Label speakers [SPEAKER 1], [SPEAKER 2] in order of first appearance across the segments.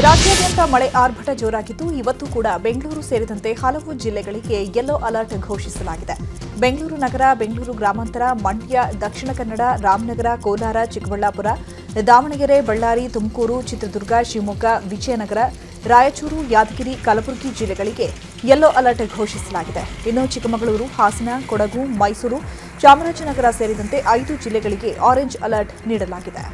[SPEAKER 1] ರಾಜ್ಯಾದ್ಯಂತ ಮಳೆ ಆರ್ಭಟ ಜೋರಾಗಿದ್ದು ಇವತ್ತು ಕೂಡ ಬೆಂಗಳೂರು ಸೇರಿದಂತೆ ಹಲವು ಜಿಲ್ಲೆಗಳಿಗೆ ಯೆಲ್ಲೋ ಅಲರ್ಟ್ ಘೋಷಿಸಲಾಗಿದೆ. ಬೆಂಗಳೂರು ನಗರ, ಬೆಂಗಳೂರು ಗ್ರಾಮಾಂತರ, ಮಂಡ್ಯ, ದಕ್ಷಿಣ ಕನ್ನಡ, ರಾಮನಗರ, ಕೋಲಾರ, ಚಿಕ್ಕಬಳ್ಳಾಪುರ, ದಾವಣಗೆರೆ, ಬಳ್ಳಾರಿ, ತುಮಕೂರು, ಚಿತ್ರದುರ್ಗ, ಶಿವಮೊಗ್ಗ, ವಿಜಯನಗರ, ರಾಯಚೂರು, ಯಾದಗಿರಿ, ಕಲಬುರಗಿ ಜಿಲ್ಲೆಗಳಿಗೆ ಯೆಲ್ಲೋ ಅಲರ್ಟ್ ಘೋಷಿಸಲಾಗಿದೆ. ಇನ್ನು ಚಿಕ್ಕಮಗಳೂರು, ಹಾಸನ, ಕೊಡಗು, ಮೈಸೂರು, ಚಾಮರಾಜನಗರ ಸೇರಿದಂತೆ 5 ಜಿಲ್ಲೆಗಳಿಗೆ ಆರೆಂಜ್ ಅಲರ್ಟ್ ನೀಡಲಾಗಿದೆ.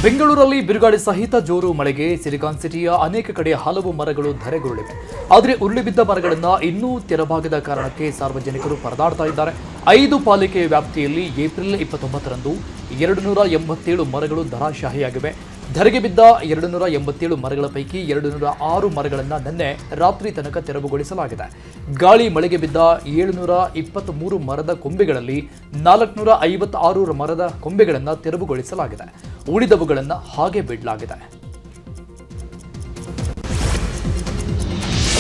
[SPEAKER 2] ಬೆಂಗಳೂರಲ್ಲಿ ಬಿರುಗಾಳಿ ಸಹಿತ ಜೋರು ಮಳೆಗೆ ಸಿಲಿಕಾನ್ ಸಿಟಿಯ ಅನೇಕ ಕಡೆ ಹಲವು ಮರಗಳು ಧರೆಗುರುಳಿವೆ. ಆದರೆ ಉರುಳಿಬಿದ್ದ ಮರಗಳನ್ನು ಇನ್ನೂ ತೆರವಾಗದ ಕಾರಣಕ್ಕೆ ಸಾರ್ವಜನಿಕರು ಪರದಾಡ್ತಾ ಇದ್ದಾರೆ. 5 ಪಾಲಿಕೆಯ ವ್ಯಾಪ್ತಿಯಲ್ಲಿ ಏಪ್ರಿಲ್ 29ರಂದು 287 ಮರಗಳು ಧರಾಶಾಹಿಯಾಗಿವೆ. ಧರೆಗೆ ಬಿದ್ದ 287 ಮರಗಳ ಪೈಕಿ 206 ಮರಗಳನ್ನು ನಿನ್ನೆ ರಾತ್ರಿ ತನಕ ತೆರವುಗೊಳಿಸಲಾಗಿದೆ. ಗಾಳಿ ಮಳೆಗೆ ಬಿದ್ದ 723 ಮರದ ಕೊಂಬೆಗಳಲ್ಲಿ 456 ಮರದ ಕೊಂಬೆಗಳನ್ನು ತೆರವುಗೊಳಿಸಲಾಗಿದೆ. ಉಳಿದವುಗಳನ್ನು ಹಾಗೆ ಬಿಡಲಾಗಿದೆ.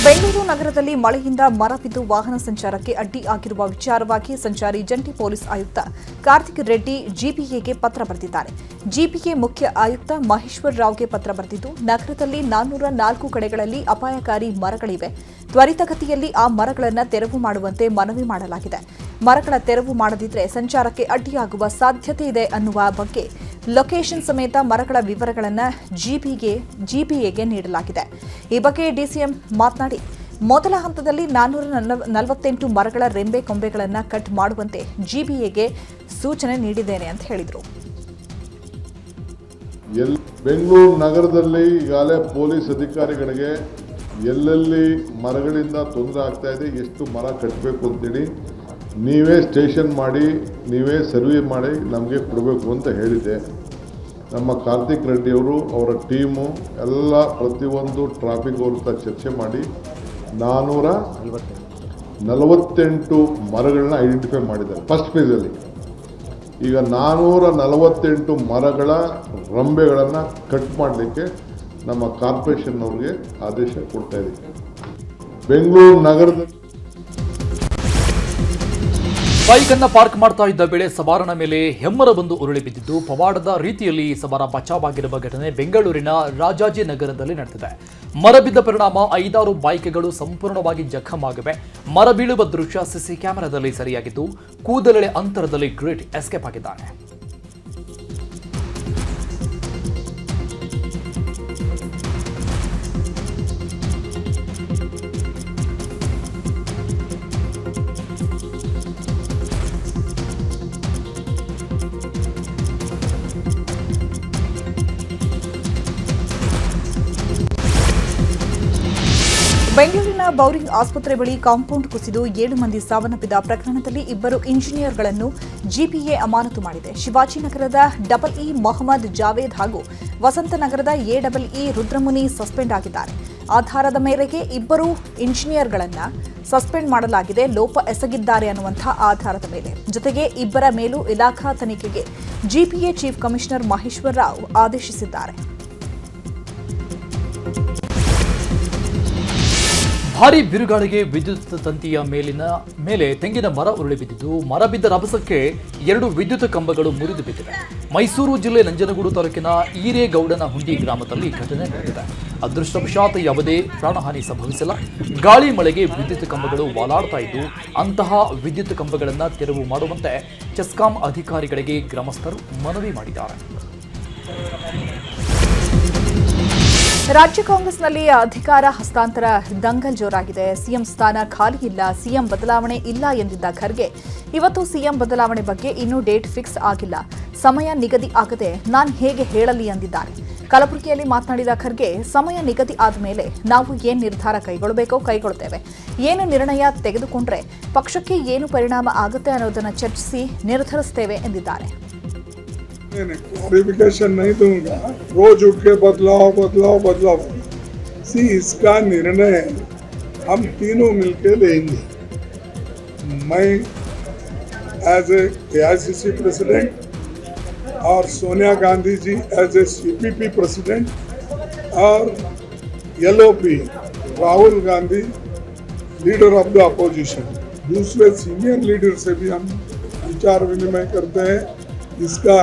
[SPEAKER 1] ಬೆಂಗಳೂರು ನಗರದಲ್ಲಿ ಮಳೆಯಿಂದ ಮರ ಬಿದ್ದು ವಾಹನ ಸಂಚಾರಕ್ಕೆ ಅಡ್ಡಿ ಆಗಿರುವ ವಿಚಾರವಾಗಿ ಸಂಚಾರಿ ಜಂಟಿ ಪೊಲೀಸ್ ಆಯುಕ್ತ ಕಾರ್ತಿಕ್ ರೆಡ್ಡಿ ಜಿಪಿಎಗೆ ಪತ್ರ ಬರೆದಿದ್ದಾರೆ. ಜಿಪಿಎ ಮುಖ್ಯ ಆಯುಕ್ತ ಮಹೇಶ್ವರ್ ರಾವ್ಗೆ ಪತ್ರ ಬರೆದಿದ್ದು, ನಗರದಲ್ಲಿ 404 ಕಡೆಗಳಲ್ಲಿ ಅಪಾಯಕಾರಿ ಮರಗಳಿವೆ. ತ್ವರಿತಗತಿಯಲ್ಲಿ ಆ ಮರಗಳನ್ನು ತೆರವು ಮಾಡುವಂತೆ ಮನವಿ ಮಾಡಲಾಗಿದೆ. ಮರಗಳ ತೆರವು ಮಾಡದಿದ್ದರೆ ಸಂಚಾರಕ್ಕೆ ಅಡ್ಡಿಯಾಗುವ ಸಾಧ್ಯತೆ ಇದೆ ಅನ್ನುವ ಬಗ್ಗೆ ಲೊಕೇಶನ್ ಸಮೇತ ಮರಗಳ ವಿವರಗಳನ್ನು ಜಿಪಿಎಗೆ ನೀಡಲಾಗಿದೆ. ಈ ಬಗ್ಗೆ ಡಿಸಿಎಂ ಮಾತನಾಡಿ, ಮೊದಲ ಹಂತದಲ್ಲಿ 448 ಮರಗಳ ರೆಂಬೆ ಕೊಂಬೆಗಳನ್ನು ಕಟ್ ಮಾಡುವಂತೆ ಜಿಪಿಎಗೆ ಸೂಚನೆ ನೀಡಿದ್ದೇನೆ ಅಂತ ಹೇಳಿದರು.
[SPEAKER 3] ಬೆಂಗಳೂರು ನಗರದಲ್ಲಿ ಈಗಾಗಲೇ ಪೊಲೀಸ್ ಅಧಿಕಾರಿಗಳಿಗೆ ಎಲ್ಲೆಲ್ಲಿ ಮರಗಳಿಂದ ತೊಂದರೆ ಆಗ್ತಾ ಇದೆ, ಎಷ್ಟು ಮರ ಕಟ್ಟಬೇಕು ಅಂತೇಳಿ ನೀವೇ ಸ್ಟೇಷನ್ ಮಾಡಿ, ನೀವೇ ಸರ್ವೆ ಮಾಡಿ ನಮಗೆ ಕೊಡಬೇಕು ಅಂತ ಹೇಳಿದ್ದೆ. ನಮ್ಮ ಕಾರ್ತಿಕ್ ರೆಡ್ಡಿ ಅವರು, ಅವರ ಟೀಮು ಎಲ್ಲ ಪ್ರತಿಯೊಂದು ಟ್ರಾಫಿಕ್ ಅವ್ರ ಚರ್ಚೆ ಮಾಡಿ 448 ಮರಗಳನ್ನ ಐಡೆಂಟಿಫೈ ಮಾಡಿದ್ದಾರೆ ಫಸ್ಟ್ ಫೇಸಲ್ಲಿ. ಈಗ 448 ಮರಗಳ ರಂಬೆಗಳನ್ನು ಕಟ್ ಮಾಡಲಿಕ್ಕೆ ನಮ್ಮ ಕಾರ್ಪೊರೇಷನ್ನವ್ರಿಗೆ ಆದೇಶ ಕೊಡ್ತಾ ಇದ್ದೀವಿ. ಬೆಂಗಳೂರು ನಗರದಲ್ಲಿ
[SPEAKER 2] ಬೈಕನ್ನು ಪಾರ್ಕ್ ಮಾಡ್ತಾ ಇದ್ದ ವೇಳೆ ಸವಾರನ ಮೇಲೆ ಹೆಮ್ಮರ ಬಂದು ಉರುಳಿ ಬಿದ್ದಿದ್ದು ಪವಾಡದ ರೀತಿಯಲ್ಲಿ ಸವಾರ ಬಚಾವಾಗಿರುವ ಘಟನೆ ಬೆಂಗಳೂರಿನ ರಾಜಾಜಿನಗರದಲ್ಲಿ ನಡೆದಿದೆ. ಮರ ಬಿದ್ದ ಪರಿಣಾಮ 5-6 ಬೈಕ್ಗಳು ಸಂಪೂರ್ಣವಾಗಿ ಜಖಮಾಗಿವೆ. ಮರ ಬೀಳುವ ದೃಶ್ಯ ಸಿಸಿ ಕ್ಯಾಮೆರಾದಲ್ಲಿ ಸೆರೆಯಾಗಿದ್ದು, ಕೂದಲೆಳೆ ಅಂತರದಲ್ಲಿ ಗ್ರೇಟ್ ಎಸ್ಕೇಪ್ ಆಗಿದ್ದಾನೆ.
[SPEAKER 1] ಬೆಂಗಳೂರಿನ ಬೌರಿಂಗ್ ಆಸ್ಪತ್ರೆ ಬಳಿ ಕಾಂಪೌಂಡ್ ಕುಸಿದು 7 ಮಂದಿ ಸಾವನ್ನಪ್ಪಿದ ಪ್ರಕರಣದಲ್ಲಿ 2 ಇಂಜಿನಿಯರ್ಗಳನ್ನು ಜಿಪಿಎ ಅಮಾನತು ಮಾಡಿದೆ. ಶಿವಾಜಿನಗರದ EE ಮೊಹಮ್ಮದ್ ಜಾವೇದ್ ಹಾಗೂ ವಸಂತನಗರದ AEE ರುದ್ರಮುನಿ ಸಸ್ಪೆಂಡ್ ಆಗಿದ್ದಾರೆ. ಆಧಾರದ ಮೇರೆಗೆ 2 ಇಂಜಿನಿಯರ್ಗಳನ್ನು ಸಸ್ಪೆಂಡ್ ಮಾಡಲಾಗಿದೆ, ಲೋಪ ಎಸಗಿದ್ದಾರೆ ಅನ್ನುವಂತಹ ಆಧಾರದ ಮೇಲೆ. ಜೊತೆಗೆ 2 ಮೇಲೂ ಇಲಾಖಾ ತನಿಖೆಗೆ GPA chief commissioner Maheshwar Rao ಆದೇಶಿಸಿದ್ದಾರೆ.
[SPEAKER 2] ಭಾರೀ ಬಿರುಗಾಳಿಗೆ ವಿದ್ಯುತ್ ತಂತಿಯ ಮೇಲೆ ತೆಂಗಿನ ಮರ ಉರುಳಿ ಬಿದ್ದಿದ್ದು, ಮರ ಬಿದ್ದ ರಭಸಕ್ಕೆ 2 ವಿದ್ಯುತ್ ಕಂಬಗಳು ಮುರಿದು ಬಿದ್ದಿವೆ. ಮೈಸೂರು ಜಿಲ್ಲೆ ನಂಜನಗೂಡು ತಾಲೂಕಿನ ಈರೇಗೌಡನಹುಂಡಿ ಗ್ರಾಮದಲ್ಲಿ ಘಟನೆ ನಡೆದಿದೆ. ಅದೃಷ್ಟವಶಾತ್ ಯಾವುದೇ ಪ್ರಾಣಹಾನಿ ಸಂಭವಿಸಿಲ್ಲ. ಗಾಳಿ ಮಳೆಗೆ ವಿದ್ಯುತ್ ಕಂಬಗಳು ವಾಲಾಡ್ತಾ ಇದ್ದು, ಅಂತಹ ವಿದ್ಯುತ್ ಕಂಬಗಳನ್ನು ತೆರವು ಮಾಡುವಂತೆ ಚೆಸ್ಕಾಂ ಅಧಿಕಾರಿಗಳಿಗೆ ಗ್ರಾಮಸ್ಥರು ಮನವಿ ಮಾಡಿದ್ದಾರೆ.
[SPEAKER 1] ರಾಜ್ಯ ಕಾಂಗ್ರೆಸ್ನಲ್ಲಿ ಅಧಿಕಾರ ಹಸ್ತಾಂತರ ದಂಗಲ್ ಜೋರಾಗಿದೆ. ಸಿಎಂ ಸ್ಥಾನ ಖಾಲಿ ಇಲ್ಲ, ಸಿಎಂ ಬದಲಾವಣೆ ಇಲ್ಲ ಎಂದಿದ್ದ ಖರ್ಗೆ ಇವತ್ತು ಸಿಎಂ ಬದಲಾವಣೆ ಬಗ್ಗೆ ಇನ್ನೂ ಡೇಟ್ ಫಿಕ್ಸ್ ಆಗಿಲ್ಲ, ಸಮಯ ನಿಗದಿ ಆಗದೆ ನಾನು ಹೇಗೆ ಹೇಳಲಿ ಎಂದಿದ್ದಾರೆ. ಕಲಬುರಗಿಯಲ್ಲಿ ಮಾತನಾಡಿದ ಖರ್ಗೆ, ಸಮಯ ನಿಗದಿ ಆದ ಮೇಲೆ ನಾವು ಏನು ನಿರ್ಧಾರ ಕೈಗೊಳ್ಳಬೇಕೋ ಕೈಗೊಳ್ತೇವೆ, ಏನು ನಿರ್ಣಯ ತೆಗೆದುಕೊಂಡ್ರೆ ಪಕ್ಷಕ್ಕೆ ಏನು ಪರಿಣಾಮ ಆಗುತ್ತೆ ಅನ್ನೋದನ್ನು ಚರ್ಚಿಸಿ ನಿರ್ಧರಿಸುತ್ತೇವೆ ಎಂದಿದ್ದಾರೆ.
[SPEAKER 4] क्लैरिफिकेशन नहीं दूंगा, रोज उठ के बदलाव सी इसका निर्णय हम तीनों मिलकर लेंगे. मैं एज ए AICC प्रेसिडेंट और Sonia Gandhi ji as a CPP president और LOP Rahul Gandhi leader of the opposition, दूसरे सीनियर लीडर से भी हम विचार विनिमय करते हैं. इसका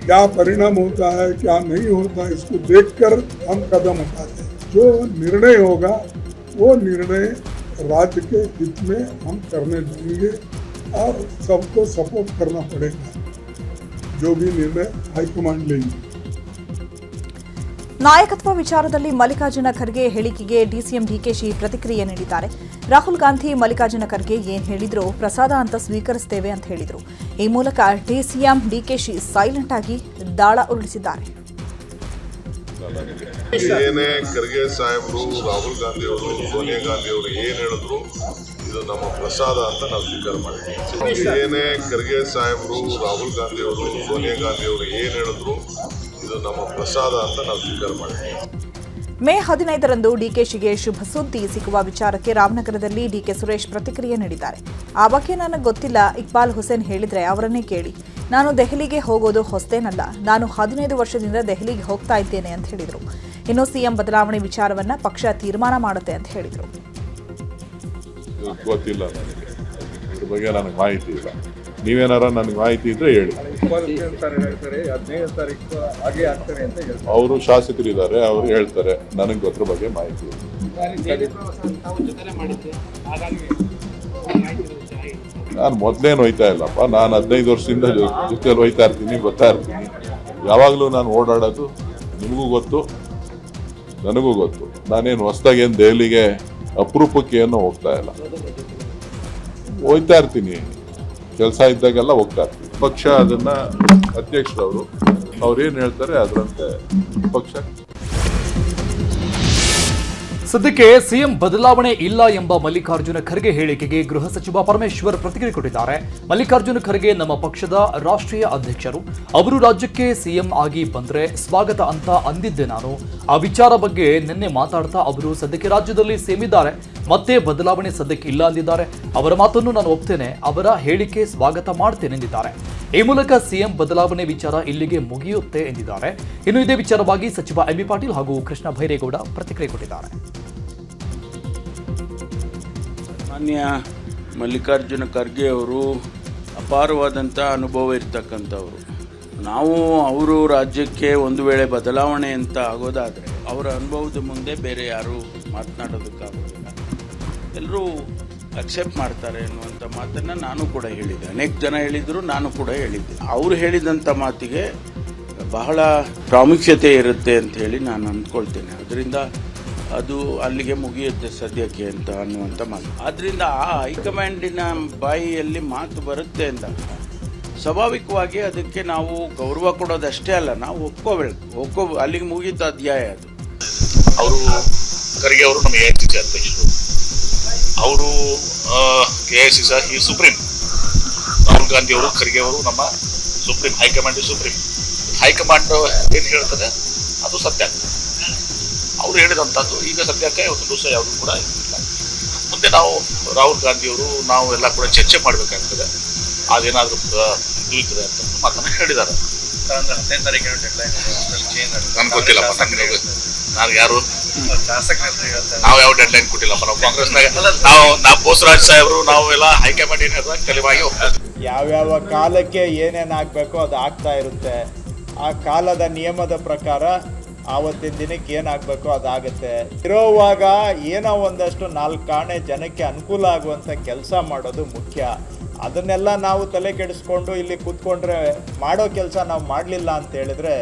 [SPEAKER 4] क्या परिणाम होता है क्या नहीं होता है इसको देखकर हम कदम उठाते हैं। जो निर्णय होगा वो निर्णय राज्य के हित में हम करने देंगे और सबको सपोर्ट करना पड़ेगा जो भी निर्णय हाईकमांड लेंगे।
[SPEAKER 1] ನಾಯಕತ್ವ ವಿಚಾರದಲ್ಲಿ ಮಲ್ಲಿಕಾರ್ಜುನ ಖರ್ಗೆ ಹೇಳಿಕೆಗೆ ಡಿಸಿಎಂ ಡಿಕೆಶಿ ಪ್ರತಿಕ್ರಿಯೆ ನೀಡಿದ್ದಾರೆ. ರಾಹುಲ್ ಗಾಂಧಿ ಮಲ್ಲಿಕಾರ್ಜುನ ಖರ್ಗೆ ಏನ್ ಹೇಳಿದ್ರು ಪ್ರಸಾದ ಅಂತ ಸ್ವೀಕರಿಸುತ್ತೇವೆ ಅಂತ ಹೇಳಿದ್ರು. ಈ ಮೂಲಕ ಡಿಸಿಎಂ ಡಿಕೆಶಿ ಸೈಲೆಂಟ್ ಆಗಿ ದಾಳ ಉರುಳಿಸಿದ್ದಾರೆ.
[SPEAKER 3] ಏನೇ ಖರ್ಗೆ ಸಾಹೇಬರು, ರಾಹುಲ್ ಗಾಂಧಿ ಅವರು, ಸೋನಿಯಾ ಗಾಂಧಿ ಅವರು ಏನ್ ಹೇಳಿದ್ರು ಇದು ನಮ್ಮ ಪ್ರಸಾದ ಅಂತ ನಾವು ಸ್ವೀಕಾರ ಮಾಡಿದ್ದೀವಿ. ಏನೇ ಖರ್ಗೆ ಸಾಹೇಬರು, ರಾಹುಲ್ ಗಾಂಧಿ ಅವರು, ಸೋನಿಯಾ ಗಾಂಧಿ ಅವರು ಏನ್ ಹೇಳಿದ್ರು ಇದು ನಮ್ಮ ಪ್ರಸಾದ ಅಂತ ನಾವು ಸ್ವೀಕಾರ ಮಾಡಿದ್ದೀವಿ.
[SPEAKER 1] ಮೇ 15ರಂದು ಡಿಕೆಶಿಗೆ ಶುಭ ಸುದ್ದಿ ಸಿಗುವ ವಿಚಾರಕ್ಕೆ ರಾಮನಗರದಲ್ಲಿ ಡಿಕೆ ಸುರೇಶ್ ಪ್ರತಿಕ್ರಿಯೆ ನೀಡಿದ್ದಾರೆ. ಆ ಬಗ್ಗೆ ನನಗೆ ಗೊತ್ತಿಲ್ಲ, ಇಕ್ಬಾಲ್ ಹುಸೇನ್ ಹೇಳಿದ್ರೆ ಅವರನ್ನೇ ಕೇಳಿ. ನಾನು ದೆಹಲಿಗೆ ಹೋಗೋದು ಹೊಸದೇನಲ್ಲ, ನಾನು 15 ವರ್ಷದಿಂದ ದೆಹಲಿಗೆ ಹೋಗ್ತಾ ಇದ್ದೇನೆ ಅಂತ ಹೇಳಿದರು. ಇನ್ನು ಸಿಎಂ ಬದಲಾವಣೆ ವಿಚಾರವನ್ನ ಪಕ್ಷ ತೀರ್ಮಾನ ಮಾಡುತ್ತೆ ಅಂತ ಹೇಳಿದರು.
[SPEAKER 3] ಗೊತ್ತಿಲ್ಲ ನನಗೆ, ಇದ್ರ ಬಗ್ಗೆ ನನಗೆ ಮಾಹಿತಿ ಇಲ್ಲ. ನೀವೇನಾರ ನನಗೆ ಮಾಹಿತಿ ಇದ್ರೆ ಹೇಳಿ. ಅವರು ಶಾಸಕರಿದ್ದಾರೆ, ಅವರು ಹೇಳ್ತಾರೆ, ನನಗೆ ಗೊತ್ತಿರೋ ಬಗ್ಗೆ ಮಾಹಿತಿ ಇಲ್ಲ. ನಾನು ಮೊದಲೇನು ಹೋಯ್ತಾ ಇಲ್ಲಪ್ಪ, ನಾನು 15 ವರ್ಷದಿಂದ ಜೊತೆಯಲ್ಲಿ ಹೋಯ್ತಾ ಇರ್ತೀನಿ, ಗೊತ್ತಾ ಇರ್ತೀನಿ. ಯಾವಾಗಲೂ ನಾನು ಓಡಾಡೋದು ನಿಮಗೂ ಗೊತ್ತು, ನನಗೂ ಗೊತ್ತು. ನಾನೇನು ಹೊಸದಾಗೇನು ದೆಹಲಿಗೆ ಅಪರೂಪಕ್ಕೆ ಏನೋ ಹೋಗ್ತಾ ಇಲ್ಲ, ಹೋಯ್ತಾ ಇರ್ತೀನಿ. ಕೆಲಸ ಇದ್ದಾಗೆಲ್ಲ ಹೋಗ್ತಾ ಇರ್ತೀವಿ. ಪಕ್ಷ ಅದನ್ನ ಅಧ್ಯಕ್ಷರವರು ಅವ್ರೇನು ಹೇಳ್ತಾರೆ ಅದರಂತೆ ಪಕ್ಷ.
[SPEAKER 2] ಸದ್ಯಕ್ಕೆ ಸಿಎಂ ಬದಲಾವಣೆ ಇಲ್ಲ ಎಂಬ ಮಲ್ಲಿಕಾರ್ಜುನ ಖರ್ಗೆ ಹೇಳಿಕೆಗೆ ಗೃಹ ಸಚಿವ ಪರಮೇಶ್ವರ್ ಪ್ರತಿಕ್ರಿಯೆ ಕೊಟ್ಟಿದ್ದಾರೆ. ಮಲ್ಲಿಕಾರ್ಜುನ ಖರ್ಗೆ ನಮ್ಮ ಪಕ್ಷದ ರಾಷ್ಟ್ರೀಯ ಅಧ್ಯಕ್ಷರು, ಅವರು ರಾಜ್ಯಕ್ಕೆ ಸಿಎಂ ಆಗಿ ಬಂದ್ರೆ ಸ್ವಾಗತ ಅಂತ ಅಂದಿದ್ದೆ. ನಾನು ಆ ವಿಚಾರ ಬಗ್ಗೆ ನಿನ್ನೆ ಮಾತಾಡ್ತಾ ಅವರು ಸದ್ಯಕ್ಕೆ ರಾಜ್ಯದಲ್ಲಿ ಸಿಎಂ ಇದ್ದಾರೆ, ಮತ್ತೆ ಬದಲಾವಣೆ ಸದ್ಯಕ್ಕೆ ಇಲ್ಲ ಅಂದಿದ್ದಾರೆ. ಅವರ ಮಾತನ್ನು ನಾನು ಒಪ್ತೇನೆ, ಅವರ ಹೇಳಿಕೆ ಸ್ವಾಗತ ಮಾಡ್ತೇನೆ ಎಂದಿದ್ದಾರೆ. ಈ ಮೂಲಕ ಸಿಎಂ ಬದಲಾವಣೆ ವಿಚಾರ ಇಲ್ಲಿಗೆ ಮುಗಿಯುತ್ತೆ ಎಂದಿದ್ದಾರೆ. ಇನ್ನು ಇದೇ ವಿಚಾರವಾಗಿ ಸಚಿವ ಎಂಬಿ ಪಾಟೀಲ್ ಹಾಗೂ ಕೃಷ್ಣ ಭೈರೇಗೌಡ ಪ್ರತಿಕ್ರಿಯೆ ಕೊಟ್ಟಿದ್ದಾರೆ.
[SPEAKER 5] ಮಾನ್ಯ ಮಲ್ಲಿಕಾರ್ಜುನ ಖರ್ಗೆ ಅವರು ಅಪಾರವಾದಂಥ ಅನುಭವ ಇರ್ತಕ್ಕಂಥವ್ರು. ನಾವು ಅವರು ರಾಜ್ಯಕ್ಕೆ ಒಂದು ವೇಳೆ ಬದಲಾವಣೆ ಅಂತ ಆಗೋದಾದರೆ ಅವರ ಅನುಭವದ ಮುಂದೆ ಬೇರೆ ಯಾರೂ ಮಾತನಾಡೋದಕ್ಕಾಗೋದಿಲ್ಲ. ಎಲ್ಲರೂ ಅಕ್ಸೆಪ್ಟ್ ಮಾಡ್ತಾರೆ ಅನ್ನುವಂಥ ಮಾತನ್ನು ನಾನು ಕೂಡ ಹೇಳಿದ್ದೆ, ಅನೇಕ ಜನ ಹೇಳಿದರು, ನಾನು ಕೂಡ ಹೇಳಿದ್ದೆ. ಅವರು ಹೇಳಿದಂಥ ಮಾತಿಗೆ ಬಹಳ ಪ್ರಾಮುಖ್ಯತೆ ಇರುತ್ತೆ ಅಂತ ಹೇಳಿ ನಾನು ಅಂದ್ಕೊಳ್ತೇನೆ. ಅದರಿಂದ ಅದು ಅಲ್ಲಿಗೆ ಮುಗಿಯುತ್ತೆ ಸದ್ಯಕ್ಕೆ ಅಂತ ಅನ್ನುವಂಥ ಮಾತು. ಆದ್ದರಿಂದ ಆ ಹೈಕಮಾಂಡಿನ ಬಾಯಿಯಲ್ಲಿ ಮಾತು ಬರುತ್ತೆ ಅಂದಾಗ ಸ್ವಾಭಾವಿಕವಾಗಿ ಅದಕ್ಕೆ ನಾವು ಗೌರವ ಕೊಡೋದಷ್ಟೇ ಅಲ್ಲ, ನಾವು ಒಪ್ಕೋಬೇಕು. ಅಲ್ಲಿಗೆ ಮುಗೀತು ಅಧ್ಯಾಯ ಅದು.
[SPEAKER 6] ಅವರು ಖರ್ಗೆ ಅವರು ನಮ್ಮ AICC ಅಧ್ಯಕ್ಷರು, ಅವರು AICC ಸುಪ್ರೀಂ. ರಾಹುಲ್ ಗಾಂಧಿ ಅವರು, ಖರ್ಗೆ ಅವರು ನಮ್ಮ ಸುಪ್ರೀಂ, ಹೈಕಮಾಂಡ್ ಸುಪ್ರೀಂ. ಹೈಕಮಾಂಡ್ ಏನು ಹೇಳ್ತದೆ ಅದು ಸತ್ಯ. ಅವರು ಹೇಳಿದಂಥದ್ದು ಈಗ ಸದ್ಯಕ್ಕೆ ಒಂದು ದಿವಸ ಯಾವುದೂ ಕೂಡ ಇಲ್ಲ. ಮುಂದೆ ನಾವು ರಾಹುಲ್ ಗಾಂಧಿಯವರು ನಾವು ಎಲ್ಲ ಕೂಡ ಚರ್ಚೆ ಮಾಡಬೇಕಾಗ್ತದೆ. ಅದೇನಾದರೂ ಇದ್ರೆ ಅಂತ ಮಾತನ್ನು ಹೇಳಿದ್ದಾರೆ. 15 ತಾರೀಕಿನ ಡೆಡ್ಲೈನ್ ನನಗೆ ಗೊತ್ತಿಲ್ಲಪ್ಪ, ನಾನು ಯಾರು ನಾವು ಯಾವ ಡೆಡ್ಲೈನ್ ಕೊಟ್ಟಿಲ್ಲಪ್ಪ. ನಾವು ಕಾಂಗ್ರೆಸ್ನಾಗ ನಾವು ಬೋಸರಾಜ್ ಸಾಹೇಬರು ನಾವು ಎಲ್ಲ ಹೈಕಮಾಂಡ್ ಏನು ಹೇಳಿದಾಗ ತೆಲಿವಾಗಿ ಹೋಗ್ತದೆ.
[SPEAKER 7] ಯಾವ್ಯಾವ ಕಾಲಕ್ಕೆ ಏನೇನಾಗಬೇಕೋ ಅದು ಆಗ್ತಾ ಇರುತ್ತೆ. ಆ ಕಾಲದ ನಿಯಮದ ಪ್ರಕಾರ ಆವತ್ತಿನ ದಿನಕ್ಕೆ ಏನಾಗಬೇಕೋ ಅದಾಗುತ್ತೆ. ಇರೋವಾಗ ಏನೋ ಒಂದಷ್ಟು 4 ಕಾಣೆ ಜನಕ್ಕೆ ಅನುಕೂಲ ಆಗುವಂಥ ಕೆಲಸ ಮಾಡೋದು ಮುಖ್ಯ. ಅದನ್ನೆಲ್ಲ ನಾವು ತಲೆ ಕೆಡಿಸ್ಕೊಂಡು ಇಲ್ಲಿ ಕೂತ್ಕೊಂಡ್ರೆ ಮಾಡೋ ಕೆಲಸ ನಾವು ಮಾಡಲಿಲ್ಲ ಅಂತ ಹೇಳಿದ್ರೆ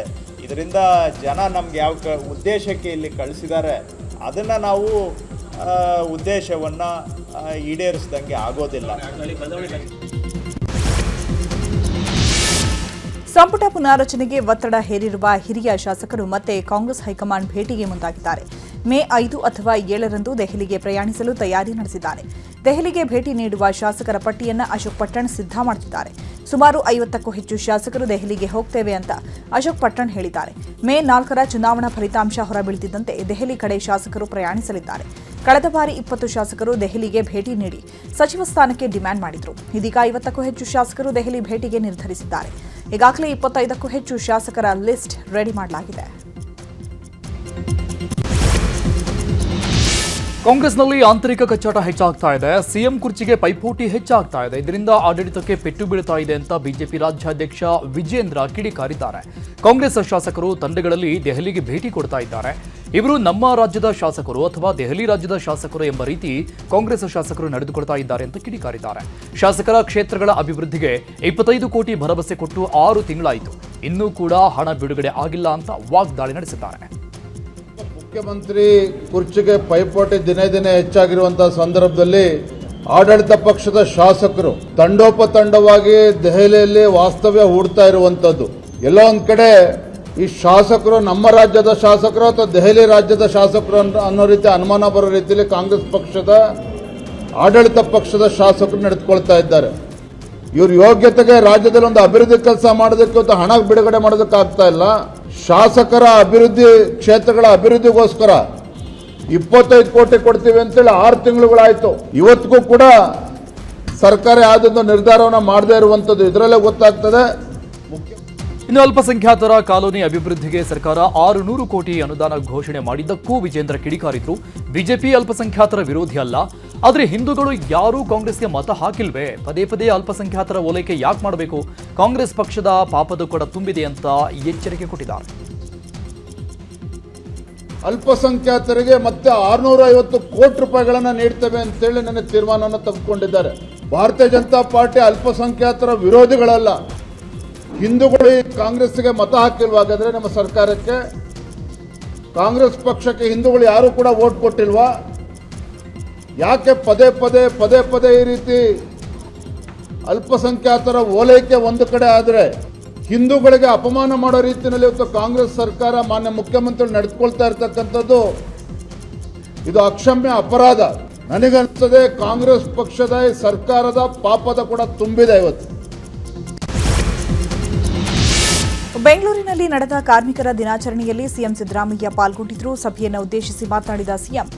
[SPEAKER 7] ಇದರಿಂದ ಜನ ನಮ್ಗೆ ಯಾವ ಉದ್ದೇಶಕ್ಕೆ ಇಲ್ಲಿ ಕಳಿಸಿದ್ದಾರೆ ಅದನ್ನು ನಾವು ಉದ್ದೇಶವನ್ನು ಈಡೇರಿಸ್ದಂಗೆ ಆಗೋದಿಲ್ಲ.
[SPEAKER 1] ಸಂಪುಟ ಪುನಾರಚನೆಗೆ ಒತ್ತಡ ಹೇರಿರುವ ಹಿರಿಯ ಶಾಸಕರು ಮತ್ತೆ ಕಾಂಗ್ರೆಸ್ ಹೈಕಮಾಂಡ್ ಭೇಟಿಗೆ ಮುಂದಾಗಿದ್ದಾರೆ. ಮೇ 5 ಅಥವಾ 7ರಂದು ದೆಹಲಿಗೆ ಪ್ರಯಾಣಿಸಲು ತಯಾರಿ ನಡೆಸಿದ್ದಾರೆ. ದೆಹಲಿಗೆ ಭೇಟಿ ನೀಡುವ ಶಾಸಕರ ಪಟ್ಟಿಯನ್ನು ಅಶೋಕ್ ಪಟ್ಟಣ್ ಸಿದ್ಧ ಮಾಡುತ್ತಿದ್ದಾರೆ. ಸುಮಾರು 50ಕ್ಕೂ ಹೆಚ್ಚು ಶಾಸಕರು ದೆಹಲಿಗೆ ಹೋಗ್ತೇವೆ ಅಂತ ಅಶೋಕ್ ಪಟ್ಟಣ್ ಹೇಳಿದ್ದಾರೆ. ಮೇ 4ರ ಚುನಾವಣಾ ಫಲಿತಾಂಶ ಹೊರಬೀಳುತ್ತಿದ್ದಂತೆ ದೆಹಲಿ ಕಡೆ ಶಾಸಕರು ಪ್ರಯಾಣಿಸಲಿದ್ದಾರೆ. ಕಳೆದ ಬಾರಿ 20 ಶಾಸಕರು ದೆಹಲಿಗೆ ಭೇಟಿ ನೀಡಿ ಸಚಿವ ಸ್ಥಾನಕ್ಕೆ ಡಿಮ್ಯಾಂಡ್ ಮಾಡಿದ್ರು. ಇದೀಗ 50ಕ್ಕೂ ಹೆಚ್ಚು ಶಾಸಕರು ದೆಹಲಿ ಭೇಟಿಗೆ ನಿರ್ಧರಿಸಿದ್ದಾರೆ. ಈಗಾಗಲೇ 25ಕ್ಕೂ ಹೆಚ್ಚು ಶಾಸಕರ ಲಿಸ್ಟ್ ರೆಡಿ ಮಾಡಲಾಗಿದೆ.
[SPEAKER 2] ಕಾಂಗ್ರೆಸ್ನಲ್ಲಿ ಆಂತರಿಕ ಕಚ್ಚಾಟ ಹೆಚ್ಚಾಗ್ತಾ ಇದೆ. ಸಿಎಂ ಕುರ್ಚಿಗೆ ಪೈಪೋಟಿ ಹೆಚ್ಚಾಗ್ತಾ ಇದೆ. ಇದರಿಂದ ಆಡಳಿತಕ್ಕೆ ಪೆಟ್ಟು ಬೀಳ್ತಾ ಇದೆ ಅಂತ ಬಿಜೆಪಿ ರಾಜ್ಯಾಧ್ಯಕ್ಷ ವಿಜೇಂದ್ರ ಕಿಡಿಕಾರಿದ್ದಾರೆ. ಕಾಂಗ್ರೆಸ್ ಶಾಸಕರು ತಂಡಗಳಲ್ಲಿ ದೆಹಲಿಗೆ ಭೇಟಿ ಕೊಡ್ತಾ ಇದ್ದಾರೆ. ಇವರು ನಮ್ಮ ರಾಜ್ಯದ ಶಾಸಕರು ಅಥವಾ ದೆಹಲಿ ರಾಜ್ಯದ ಶಾಸಕರು ಎಂಬ ರೀತಿ ಕಾಂಗ್ರೆಸ್ ಶಾಸಕರು ನಡೆದುಕೊಳ್ತಾ ಇದ್ದಾರೆ ಅಂತ ಕಿಡಿಕಾರಿದ್ದಾರೆ. ಶಾಸಕರ ಕ್ಷೇತ್ರಗಳ ಅಭಿವೃದ್ಧಿಗೆ 25 ಕೋಟಿ ಭರವಸೆ ಕೊಟ್ಟು 6 ತಿಂಗಳಾಯಿತು, ಇನ್ನೂ ಕೂಡ ಹಣ ಬಿಡುಗಡೆ ಆಗಿಲ್ಲ ಅಂತ ವಾಗ್ದಾಳಿ ನಡೆಸಿದ್ದಾರೆ.
[SPEAKER 8] ಮುಖ್ಯಮಂತ್ರಿ ಕುರ್ಚಿಗೆ ಪೈಪೋಟಿ ದಿನೇ ದಿನೇ ಹೆಚ್ಚಾಗಿರುವಂತಹ ಸಂದರ್ಭದಲ್ಲಿ ಆಡಳಿತ ಪಕ್ಷದ ಶಾಸಕರು ತಂಡೋಪತಂಡವಾಗಿ ದೆಹಲಿಯಲ್ಲಿ ವಾಸ್ತವ್ಯ ಹೂಡ್ತಾ ಇರುವಂತದ್ದು. ಎಲ್ಲೋ ಒಂದ್ ಕಡೆ ಈ ಶಾಸಕರು ನಮ್ಮ ರಾಜ್ಯದ ಶಾಸಕರು ಅಥವಾ ದೆಹಲಿ ರಾಜ್ಯದ ಶಾಸಕರು ಅನ್ನೋ ರೀತಿ ಅನುಮಾನ ಬರೋ ರೀತಿಯಲ್ಲಿ ಕಾಂಗ್ರೆಸ್ ಪಕ್ಷದ ಆಡಳಿತ ಪಕ್ಷದ ಶಾಸಕರು ನಡೆದುಕೊಳ್ತಾ ಇದ್ದಾರೆ. ಇವ್ರ ಯೋಗ್ಯತೆಗೆ ರಾಜ್ಯದಲ್ಲಿ ಒಂದು ಅಭಿವೃದ್ಧಿ ಕೆಲಸ ಮಾಡೋದಕ್ಕೆ ಅಥವಾ ಹಣ ಬಿಡುಗಡೆ ಮಾಡೋದಕ್ಕೆ ಆಗ್ತಾ ಇಲ್ಲ. ಶಾಸಕರ ಅಭಿವೃದ್ಧಿ ಕ್ಷೇತ್ರಗಳ ಅಭಿವೃದ್ಧಿಗೋಸ್ಕರ 25 ಕೋಟಿ ಕೊಡ್ತೀವಿ ಅಂತೇಳಿ 6 ತಿಂಗಳುಗಳಾಯ್ತು. ಇವತ್ತಿಗೂ ಕೂಡ ಸರ್ಕಾರ ಯಾವುದೊಂದು ನಿರ್ಧಾರವನ್ನು ಮಾಡದೇ ಇರುವಂಥದ್ದು ಇದರಲ್ಲೇ ಗೊತ್ತಾಗ್ತದೆ.
[SPEAKER 2] ಇನ್ನು ಅಲ್ಪಸಂಖ್ಯಾತರ ಕಾಲೋನಿ ಅಭಿವೃದ್ಧಿಗೆ ಸರ್ಕಾರ 600 ಕೋಟಿ ಅನುದಾನ ಘೋಷಣೆ ಮಾಡಿದ್ದಕ್ಕೂ ವಿಜೇಂದ್ರ ಕಿಡಿಕಾರಿದ್ರು. ಬಿಜೆಪಿ ಅಲ್ಪಸಂಖ್ಯಾತರ ವಿರೋಧಿ ಅಲ್ಲ, ಆದರೆ ಹಿಂದೂಗಳು ಯಾರೂ ಕಾಂಗ್ರೆಸ್ಗೆ ಮತ ಹಾಕಿಲ್ವೇ? ಪದೇ ಪದೇ ಅಲ್ಪಸಂಖ್ಯಾತರ ಓಲೈಕೆ ಯಾಕೆ ಮಾಡಬೇಕು? ಕಾಂಗ್ರೆಸ್ ಪಕ್ಷದ ಪಾಪದ ಕೊಡ ತುಂಬಿದೆ ಅಂತ ಎಚ್ಚರಿಕೆ ಕೊಟ್ಟಿದ್ದಾರೆ.
[SPEAKER 8] ಅಲ್ಪಸಂಖ್ಯಾತರಿಗೆ ಮತ್ತೆ 650 ಕೋಟಿ ರೂಪಾಯಿಗಳನ್ನು ನೀಡ್ತೇವೆ ಅಂತೇಳಿ ನನ್ನ ತೀರ್ಮಾನವನ್ನು ತೆಗೆದುಕೊಂಡಿದ್ದಾರೆ. ಭಾರತೀಯ ಜನತಾ ಪಾರ್ಟಿ ಅಲ್ಪಸಂಖ್ಯಾತರ ವಿರೋಧಿಗಳಲ್ಲ. ಹಿಂದೂಗಳು ಕಾಂಗ್ರೆಸ್ಗೆ ಮತ ಹಾಕಿಲ್ವಾಗಾದ್ರೆ ನಮ್ಮ ಸರ್ಕಾರಕ್ಕೆ, ಕಾಂಗ್ರೆಸ್ ಪಕ್ಷಕ್ಕೆ ಹಿಂದೂಗಳು ಯಾರು ಕೂಡ ವೋಟ್ ಕೊಟ್ಟಿಲ್ವಾ? ಯಾಕೆ ಪದೇ ಪದೇ ಈ ರೀತಿ ಅಲ್ಪಸಂಖ್ಯಾತರ ಓಲೈಕೆ ಒಂದು ಕಡೆ ಆದರೆ ಹಿಂದೂಗಳಿಗೆ ಅಪಮಾನ ಮಾಡೋ ರೀತಿಯಲ್ಲಿ ಇವತ್ತು ಕಾಂಗ್ರೆಸ್ ಸರ್ಕಾರ ಮಾನ್ಯ ಮುಖ್ಯಮಂತ್ರಿಗಳು ನಡೆದುಕೊಳ್ತಾ ಇರ್ತಕ್ಕಂಥದ್ದು ಇದು ಅಕ್ಷಮ್ಯ ಅಪರಾಧ. ನನಗನ್ನಿಸ್ತದೆ ಕಾಂಗ್ರೆಸ್ ಪಕ್ಷದ ಸರ್ಕಾರದ ಪಾಪದ ಕೂಡ ತುಂಬಿದೆ ಇವತ್ತು.
[SPEAKER 1] ಬೆಂಗಳೂರಿನಲ್ಲಿ ನಡೆದ ಕಾರ್ಮಿಕರ ದಿನಾಚರಣೆಯಲ್ಲಿ ಸಿಎಂ ಸಿದ್ದರಾಮಯ್ಯ ಪಾಲ್ಗೊಂಡಿದ್ದರು. ಸಭೆಯನ್ನು ಉದ್ದೇಶಿಸಿ ಮಾತನಾಡಿದ ಸಿಎಂ,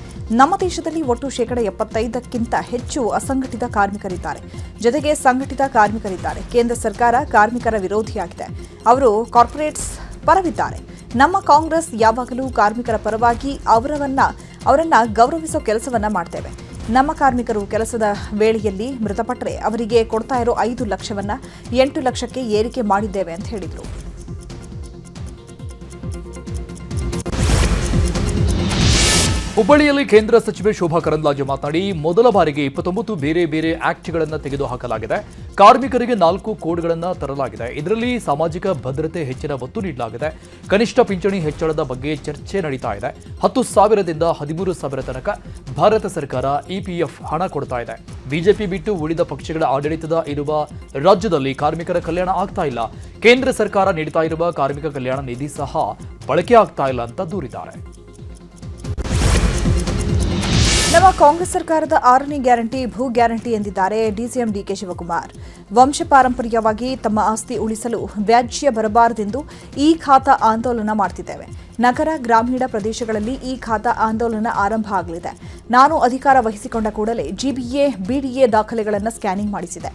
[SPEAKER 1] ನಮ್ಮ ದೇಶದಲ್ಲಿ ಒಟ್ಟು 75%ಕ್ಕಿಂತ ಹೆಚ್ಚು ಅಸಂಘಟಿತ ಕಾರ್ಮಿಕರಿದ್ದಾರೆ, ಜೊತೆಗೆ ಸಂಘಟಿತ ಕಾರ್ಮಿಕರಿದ್ದಾರೆ. ಕೇಂದ್ರ ಸರ್ಕಾರ ಕಾರ್ಮಿಕರ ವಿರೋಧಿಯಾಗಿದೆ, ಅವರು ಕಾರ್ಪೊರೇಟ್ಸ್ ಪರವಿದ್ದಾರೆ. ನಮ್ಮ ಕಾಂಗ್ರೆಸ್ ಯಾವಾಗಲೂ ಕಾರ್ಮಿಕರ ಪರವಾಗಿ ಅವರನ್ನ ಗೌರವಿಸೋ ಕೆಲಸವನ್ನ ಮಾಡ್ತೇವೆ. ನಮ್ಮ ಕಾರ್ಮಿಕರು ಕೆಲಸದ ವೇಳೆಯಲ್ಲಿ ಮೃತಪಟ್ಟರೆ ಅವರಿಗೆ ಕೊಡ್ತಾ ಇರೋ 5 ಲಕ್ಷವನ್ನ 8 ಲಕ್ಷಕ್ಕೆ ಏರಿಕೆ ಮಾಡಿದ್ದೇವೆ ಅಂತ ಹೇಳಿದರು.
[SPEAKER 2] ಹುಬ್ಬಳ್ಳಿಯಲ್ಲಿ ಕೇಂದ್ರ ಸಚಿವೆ ಶೋಭಾ ಕರಂದ್ಲಾಜೆ ಮಾತನಾಡಿ, ಮೊದಲ ಬಾರಿಗೆ 29 ಬೇರೆ ಬೇರೆ ಆಕ್ಟ್ಗಳನ್ನು ತೆಗೆದುಹಾಕಲಾಗಿದೆ. ಕಾರ್ಮಿಕರಿಗೆ 4 ಕೋಡ್ಗಳನ್ನು ತರಲಾಗಿದೆ. ಇದರಲ್ಲಿ ಸಾಮಾಜಿಕ ಭದ್ರತೆ ಹೆಚ್ಚಿನ ಒತ್ತು ನೀಡಲಾಗಿದೆ. ಕನಿಷ್ಠ ಪಿಂಚಣಿ ಹೆಚ್ಚಳದ ಬಗ್ಗೆ ಚರ್ಚೆ ನಡೀತಾ ಇದೆ. 10,000ದಿಂದ 13,000 ತನಕ ಭಾರತ ಸರ್ಕಾರ ಇಪಿಎಫ್ ಹಣ ಕೊಡ್ತಾ ಇದೆ. ಬಿಜೆಪಿ ಬಿಟ್ಟು ಉಳಿದ ಪಕ್ಷಗಳ ಆಡಳಿತದ ಇರುವ ರಾಜ್ಯದಲ್ಲಿ ಕಾರ್ಮಿಕರ ಕಲ್ಯಾಣ ಆಗ್ತಾ ಇಲ್ಲ. ಕೇಂದ್ರ ಸರ್ಕಾರ ನೀಡ್ತಾ ಇರುವ ಕಾರ್ಮಿಕ ಕಲ್ಯಾಣ ನಿಧಿ ಸಹ ಬಳಕೆ ಆಗ್ತಾ ಇಲ್ಲ ಅಂತ ದೂರಿದ್ದಾರೆ.
[SPEAKER 1] ನಮ್ಮ ಕಾಂಗ್ರೆಸ್ ಸರ್ಕಾರದ 6ನೇ ಗ್ಯಾರಂಟಿ ಭೂ ಗ್ಯಾರಂಟಿ ಎಂದಿದ್ದಾರೆ ಡಿಸಿಎಂ ಡಿಕೆ ಶಿವಕುಮಾರ್. ವಂಶಪಾರಂಪರ್ಯವಾಗಿ ತಮ್ಮ ಆಸ್ತಿ ಉಳಿಸಲು ವ್ಯಾಜ್ಯ ಬರಬಾರದೆಂದು ಈ ಖಾತಾ ಆಂದೋಲನ ಮಾಡ್ತಿದ್ದೇವೆ. ನಗರ ಗ್ರಾಮೀಣ ಪ್ರದೇಶಗಳಲ್ಲಿ ಈ ಖಾತಾ ಆಂದೋಲನ ಆರಂಭ ಆಗಲಿದೆ. ನಾನು ಅಧಿಕಾರ ವಹಿಸಿಕೊಂಡ ಕೂಡಲೇ ಜಿಬಿಎ ಬಿಡಿಎ ದಾಖಲೆಗಳನ್ನು ಸ್ಕ್ಯಾನಿಂಗ್ ಮಾಡಿಸಿದೆ.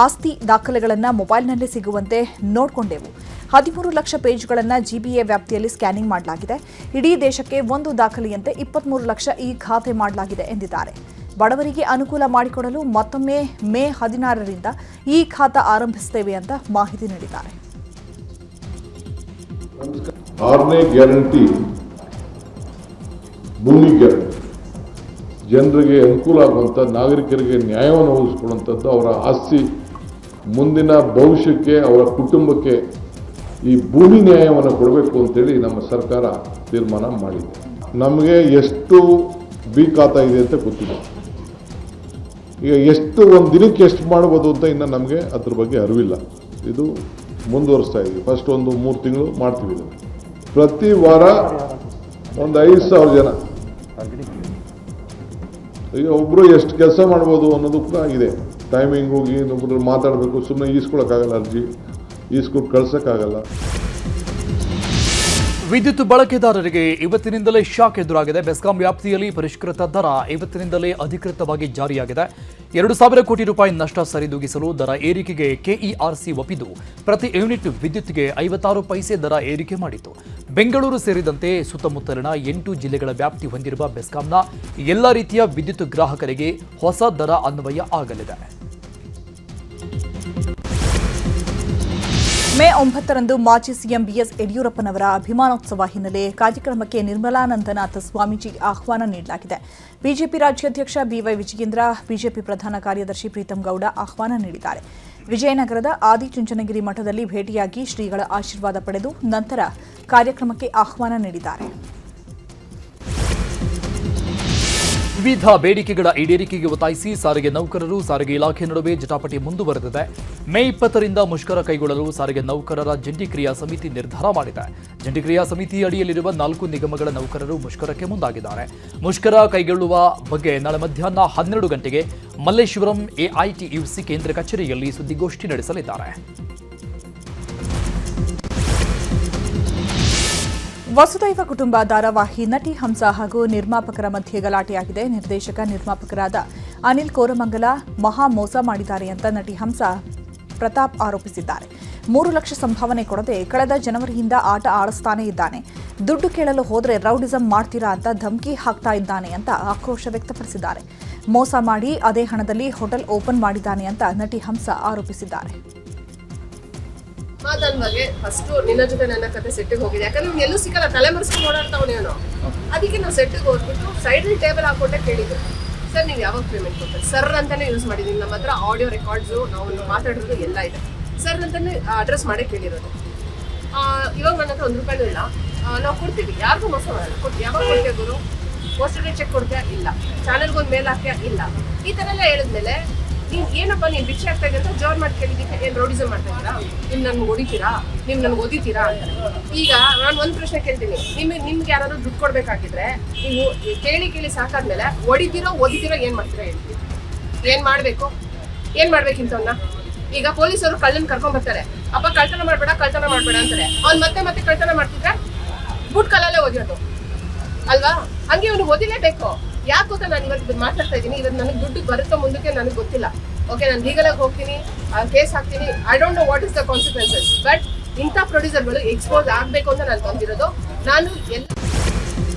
[SPEAKER 1] ಆಸ್ತಿ ದಾಖಲೆಗಳನ್ನು ಮೊಬೈಲ್ನಲ್ಲೇ ಸಿಗುವಂತೆ ನೋಡಿಕೊಂಡೆವು. 13 ಲಕ್ಷ ಪೇಜ್ಗಳನ್ನು ಜಿಬಿಎ ವ್ಯಾಪ್ತಿಯಲ್ಲಿ ಸ್ಕ್ಯಾನಿಂಗ್ ಮಾಡಲಾಗಿದೆ. ಇಡೀ ದೇಶಕ್ಕೆ ಒಂದು ದಾಖಲೆಯಂತೆ 23 ಲಕ್ಷ ಈ ಖಾತೆ ಮಾಡಲಾಗಿದೆ ಎಂದಿದ್ದಾರೆ. ಬಡವರಿಗೆ ಅನುಕೂಲ ಮಾಡಿಕೊಡಲು ಮತ್ತೊಮ್ಮೆ ಮೇ 16ರಿಂದ ಈ ಖಾತಾ ಆರಂಭಿಸುತ್ತೇವೆ ಅಂತ ಮಾಹಿತಿ ನೀಡಿದ್ದಾರೆ.
[SPEAKER 3] 6ನೇ ಗ್ಯಾರಂಟಿ ಭೂಮಿ ಗ್ಯಾರಂಟಿ ಜನರಿಗೆ ಅನುಕೂಲ ಆಗುವಂಥ, ನಾಗರಿಕರಿಗೆ ನ್ಯಾಯವನ್ನು ಒದಗಿಸಿಕೊಡುವಂಥದ್ದು, ಅವರ ಆಸ್ತಿ ಮುಂದಿನ ಭವಿಷ್ಯಕ್ಕೆ ಅವರ ಕುಟುಂಬಕ್ಕೆ ಈ ಭೂಮಿ ನ್ಯಾಯವನ್ನು ಕೊಡಬೇಕು ಅಂತೇಳಿ ನಮ್ಮ ಸರ್ಕಾರ ತೀರ್ಮಾನ ಮಾಡಿದೆ. ನಮಗೆ ಎಷ್ಟು ಬಿ ಖಾತಾ ಇದೆ ಅಂತ ಗೊತ್ತಿದೆ. ಈಗ ಎಷ್ಟು ಒಂದು ದಿನಕ್ಕೆ ಎಷ್ಟು ಮಾಡ್ಬೋದು ಅಂತ ಇನ್ನು ನಮಗೆ ಅದ್ರ ಬಗ್ಗೆ ಅರಿವಿಲ್ಲ. ಇದು ಮುಂದುವರಿಸ್ತಾ ಇದ್ದೀವಿ. ಫಸ್ಟ್ ಒಂದು 3 ತಿಂಗಳು ಮಾಡ್ತೀವಿ. ಇದನ್ನು ಪ್ರತಿ ವಾರ ಒಂದು 5,000 ಜನ, ಈಗ ಒಬ್ಬರು ಎಷ್ಟು ಕೆಲಸ ಮಾಡ್ಬೋದು ಅನ್ನೋದು ಕೂಡ ಇದೆ. ಟೈಮಿಂಗ್ ಹೋಗಿ ಇನ್ನೊಬ್ಬರು ಮಾತಾಡಬೇಕು, ಸುಮ್ಮನೆ ಈಸ್ಕೊಳಕ್ಕಾಗಲ್ಲ, ಅರ್ಜಿ ಈಸ್ಕೊಟ್ಟು ಕಳ್ಸೋಕ್ಕಾಗಲ್ಲ.
[SPEAKER 2] ವಿದ್ಯುತ್ ಬಳಕೆದಾರರಿಗೆ ಇವತ್ತಿನಿಂದಲೇ ಶಾಕ್ ಎದುರಾಗಿದೆ. ಬೆಸ್ಕಾಂ ವ್ಯಾಪ್ತಿಯಲ್ಲಿ ಪರಿಷ್ಕೃತ ದರ ಇವತ್ತಿನಿಂದಲೇ ಅಧಿಕೃತವಾಗಿ ಜಾರಿಯಾಗಿದೆ. 2,000 ಕೋಟಿ ರೂಪಾಯಿ ನಷ್ಟ ಸರಿದೂಗಿಸಲು ದರ ಏರಿಕೆಗೆ ಕೆಇಆರ್ಸಿ ಒಪ್ಪಿದ್ದು ಪ್ರತಿ ಯೂನಿಟ್ ವಿದ್ಯುತ್ಗೆ 56 ಪೈಸೆ ದರ ಏರಿಕೆ ಮಾಡಿತು. ಬೆಂಗಳೂರು ಸೇರಿದಂತೆ ಸುತ್ತಮುತ್ತಲಿನ 8 ಜಿಲ್ಲೆಗಳ ವ್ಯಾಪ್ತಿ ಹೊಂದಿರುವ ಬೆಸ್ಕಾಂನ ಎಲ್ಲ ರೀತಿಯ ವಿದ್ಯುತ್ ಗ್ರಾಹಕರಿಗೆ ಹೊಸ ದರ ಅನ್ವಯ ಆಗಲಿದೆ.
[SPEAKER 1] ಮೇ 9ರಂದು ಮಾಜಿ ಸಿಎಂ ಬಿಎಸ್ ಯಡಿಯೂರಪ್ಪನವರ ಅಭಿಮಾನೋತ್ಸವ ಹಿನ್ನೆಲೆ ಕಾರ್ಯಕ್ರಮಕ್ಕೆ ನಿರ್ಮಲಾನಂದನಾಥ ಸ್ವಾಮೀಜಿ ಆಹ್ವಾನ ನೀಡಲಾಗಿದೆ. ಬಿಜೆಪಿ ರಾಜ್ಯಾಧ್ಯಕ್ಷ ಬಿವೈ ವಿಜಯೇಂದ್ರ, ಬಿಜೆಪಿ ಪ್ರಧಾನ ಕಾರ್ಯದರ್ಶಿ ಪ್ರೀತಂ ಗೌಡ ಆಹ್ವಾನ ನೀಡಿದ್ದಾರೆ. ವಿಜಯನಗರದ ಆದಿಚುಂಚನಗಿರಿ ಮಠದಲ್ಲಿ ಭೇಟಿಯಾಗಿ ಶ್ರೀಗಳ ಆಶೀರ್ವಾದ ಪಡೆದು ನಂತರ ಕಾರ್ಯಕ್ರಮಕ್ಕೆ ಆಹ್ವಾನ ನೀಡಿದ್ದಾರೆ.
[SPEAKER 2] ವಿವಿಧ ಬೇಡಿಕೆಗಳ ಈಡೇರಿಕೆಗೆ ಒತ್ತಾಯಿಸಿ ಸಾರಿಗೆ ನೌಕರರು, ಸಾರಿಗೆ ಇಲಾಖೆ ನಡುವೆ ಜಟಾಪಟಿ ಮುಂದುವರೆದಿದೆ. ಮೇ 20ರಿಂದ ಮುಷ್ಕರ ಕೈಗೊಳ್ಳಲು ಸಾರಿಗೆ ನೌಕರರ ಜಂಟಿ ಕ್ರಿಯಾ ಸಮಿತಿ ನಿರ್ಧಾರ ಮಾಡಿದೆ. ಜಂಟಿ ಕ್ರಿಯಾ ಸಮಿತಿ ಅಡಿಯಲ್ಲಿರುವ 4 ನಿಗಮಗಳ ನೌಕರರು ಮುಷ್ಕರಕ್ಕೆ ಮುಂದಾಗಿದ್ದಾರೆ. ಮುಷ್ಕರ ಕೈಗೊಳ್ಳುವ ಬಗ್ಗೆ ನಾಳೆ ಮಧ್ಯಾಹ್ನ 12 ಗಂಟೆಗೆ ಮಲ್ಲೇಶ್ವರಂ ಎಐಟಿಯುಸಿ ಕೇಂದ್ರ ಕಚೇರಿಯಲ್ಲಿ ಸುದ್ದಿಗೋಷ್ಠಿ ನಡೆಸಲಿದ್ದಾರೆ.
[SPEAKER 1] ವಸುದೈವ ಕುಟುಂಬ ಧಾರಾವಾಹಿ ನಟಿ ಹಂಸ ಹಾಗೂ ನಿರ್ಮಾಪಕರ ಮಧ್ಯೆ ಗಲಾಟೆಯಾಗಿದೆ. ನಿರ್ದೇಶಕ, ನಿರ್ಮಾಪಕರಾದ ಅನಿಲ್ ಕೋರಮಂಗಲ ಮಹಾ ಮೋಸ ಮಾಡಿದ್ದಾರೆ ಅಂತ ನಟಿ ಹಂಸ ಪ್ರತಾಪ್ ಆರೋಪಿಸಿದ್ದಾರೆ. 3 ಲಕ್ಷ ಸಂಭಾವನೆ ಕೊಡದೆ ಕಳೆದ ಜನವರಿಯಿಂದ ಆಟ ಆಡಿಸ್ತಾನೇ ಇದ್ದಾನೆ. ದುಡ್ಡು ಕೇಳಲು ಹೋದ್ರೆ ರೌಡಿಸಂ ಮಾಡ್ತೀರಾ ಅಂತ ಧಮಕಿ ಹಾಕ್ತಾ ಇದ್ದಾನೆ ಅಂತ ಆಕ್ರೋಶ ವ್ಯಕ್ತಪಡಿಸಿದ್ದಾರೆ. ಮೋಸ ಮಾಡಿ ಅದೇ ಹಣದಲ್ಲಿ ಹೋಟೆಲ್ ಓಪನ್ ಮಾಡಿದ್ದಾನೆ ಅಂತ ನಟಿ ಹಂಸ ಆರೋಪಿಸಿದ್ದಾರೆ.
[SPEAKER 9] ನನ್ನ ಬಗ್ಗೆ ಫಸ್ಟ್ ನಿನ್ನ ಜೊತೆ ನನ್ನ ಕತೆ ಸೆಟ್ಟಿಗೆ ಹೋಗಿದೆ. ಯಾಕಂದ್ರೆ ನೀನು ಎಲ್ಲೂ ಸಿಕ್ಕಲ್ಲ, ತಲೆ ಮರೆಸ್ಕೊಂಡು ಓಡಾಡ್ತಾವನೇನೋ. ಅದಕ್ಕೆ ನಾವು ಸೆಟ್ಟಿಗೆ ಹೋಗ್ಬಿಟ್ಟು ಸೈಡಲ್ಲಿ ಟೇಬಲ್ ಹಾಕೊಟ್ಟೆ ಕೇಳಿದ್ರು, ಸರ್ ನೀವು ಯಾವಾಗ ಪೇಮೆಂಟ್ ಕೊಡ್ತಾರೆ ಸರ್ ಅಂತಾನೆ ಯೂಸ್ ಮಾಡಿದ್ದೀನಿ. ನಮ್ಮ ಹತ್ರ ಆಡಿಯೋ ರೆಕಾರ್ಡ್ಸು ನಾವು ಮಾತಾಡಿರೋದು ಎಲ್ಲ ಇದೆ. ಸರ್ ಅಂತಾನೆ ಅಡ್ರೆಸ್ ಮಾಡೇ ಕೇಳಿರೋದು. ಇವಾಗ ನನ್ನ ಹತ್ರ 1 ರೂಪಾಯಿನೂ ಇಲ್ಲ. ನಾವು ಕೊಡ್ತೀವಿ, ಯಾರಿಗೂ ಮೋಸ ಮಾಡಲ್ಲ. ಯಾವಾಗ ಕೊಡ್ತೀಯ ಗುರು? ಪೋಸ್ಟಲ್ ಚೆಕ್ ಕೊಡ್ತೀಯಾ? ಇಲ್ಲ. ಚಾನಲ್ಗೊಂದು ಮೇಲ್ ಹಾಕ್ತೀಯಾ? ಇಲ್ಲ. ಈ ಥರ ಎಲ್ಲ ಹೇಳಿದ್ಮೇಲೆ ನೀವು ಏನಪ್ಪ ನೀನು ಭಿಕ್ಷೆ ಆಗ್ತಾ ಇದೆ ಅಂತ ಜೋರ್ ಮಾಡಿ ಕೇಳಿದ್ದಕ್ಕೆ ಏನು ರೌಡಿಸಮ್ ಮಾಡ್ತಾ ಇದ್ದೀರಾ? ನೀವು ನನ್ಗೆ ಹೊಡಿತೀರಾ? ನೀವು ನನಗೆ ಓದಿತೀರಾ ಅಂತ. ಈಗ ನಾನು ಒಂದು ಪ್ರಶ್ನೆ ಕೇಳ್ತೀನಿ, ನಿಮ್ಗೆ ಯಾರಾದ್ರೂ ದುಡ್ಡು ಕೊಡಬೇಕಾಗಿದ್ರೆ ನೀವು ಕೇಳಿ ಸಾಕಾದ್ಮೇಲೆ ಓದಿತೀರೋ ಏನು ಮಾಡ್ತೀರಾ ಹೇಳ್ತೀವಿ? ಏನು ಮಾಡ್ಬೇಕಿಂತವನ್ನ? ಈಗ ಪೊಲೀಸರು ಕಳ್ಳನ್ ಕರ್ಕೊಂಡ್ಬರ್ತಾರೆ, ಅಪ್ಪ ಕಳ್ತನ ಮಾಡಬೇಡ ಅಂತಾರೆ. ಅವ್ನು ಮತ್ತೆ ಕಳ್ತನ ಮಾಡ್ತಿದ್ರೆ ಬುಟ್ ಕಲ್ಲಲ್ಲೇ ಓದಿರೋದು ಅಲ್ವಾ? ಹಂಗೆ ಅವ್ನಿಗೆ ಓದಿಲೇಬೇಕು. ಯಾಕೆ ಗೊತ್ತಾ, ನಾನು ಇವತ್ತು ಮಾತಾಡ್ತಾ ಇದ್ದೀನಿ, ಇವತ್ತು ನನಗೆ ದುಡ್ಡು ಬರುತ್ತೋ ಮುಂದಕ್ಕೆ ನನಗೆ ಗೊತ್ತಿಲ್ಲ. ಓಕೆ, ನಾನು ಲೀಗಲಾಗಿ ಹೋಗ್ತೀನಿ, ಕೇಸ್ ಹಾಕ್ತೀನಿ. I don't know what is the consequences. But ಇಂಥ ಪ್ರೊಡ್ಯೂಸರ್ಗಳು ಎಕ್ಸ್ಪೋಸ್ ಆಗಬೇಕು ಅಂತ ನಾನು ಬಂದಿರೋದು. ನಾನು